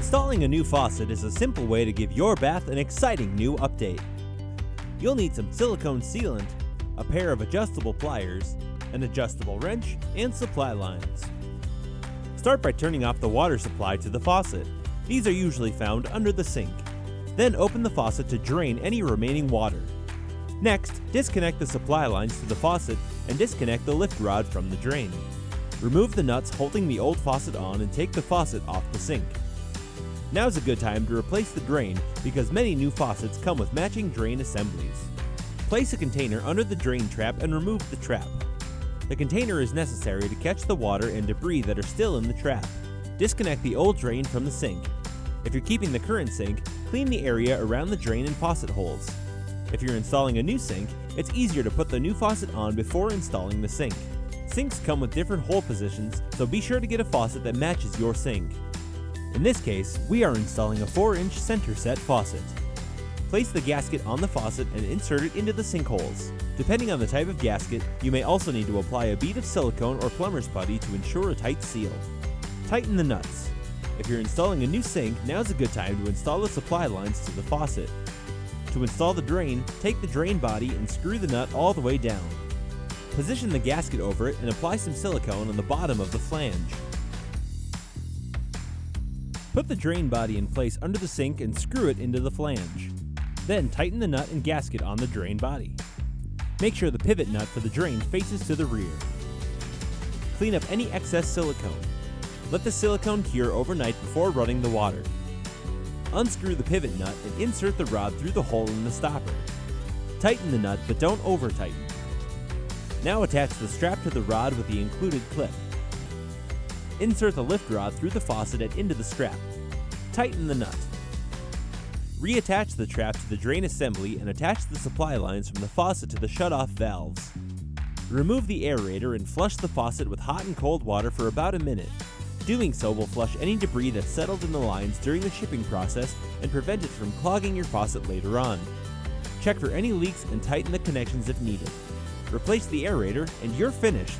Installing a new faucet is a simple way to give your bath an exciting new update. You'll need some silicone sealant, a pair of adjustable pliers, an adjustable wrench, and supply lines. Start by turning off the water supply to the faucet. These are usually found under the sink. Then open the faucet to drain any remaining water. Next, disconnect the supply lines to the faucet and disconnect the lift rod from the drain. Remove the nuts holding the old faucet on and take the faucet off the sink. Now's a good time to replace the drain because many new faucets come with matching drain assemblies. Place a container under the drain trap and remove the trap. The container is necessary to catch the water and debris that are still in the trap. Disconnect the old drain from the sink. If you're keeping the current sink, clean the area around the drain and faucet holes. If you're installing a new sink, it's easier to put the new faucet on before installing the sink. Sinks come with different hole positions, so be sure to get a faucet that matches your sink. In this case, we are installing a 4-inch center set faucet. Place the gasket on the faucet and insert it into the sink holes. Depending on the type of gasket, you may also need to apply a bead of silicone or plumber's putty to ensure a tight seal. Tighten the nuts. If you're installing a new sink, now's a good time to install the supply lines to the faucet. To install the drain, take the drain body and screw the nut all the way down. Position the gasket over it and apply some silicone on the bottom of the flange. Put the drain body in place under the sink and screw it into the flange. Then tighten the nut and gasket on the drain body. Make sure the pivot nut for the drain faces to the rear. Clean up any excess silicone. Let the silicone cure overnight before running the water. Unscrew the pivot nut and insert the rod through the hole in the stopper. Tighten the nut but don't over-tighten. Now attach the strap to the rod with the included clip. Insert the lift rod through the faucet and into the strap. Tighten the nut. Reattach the trap to the drain assembly and attach the supply lines from the faucet to the shut-off valves. Remove the aerator and flush the faucet with hot and cold water for about a minute. Doing so will flush any debris that settled in the lines during the shipping process and prevent it from clogging your faucet later on. Check for any leaks and tighten the connections if needed. Replace the aerator and you're finished.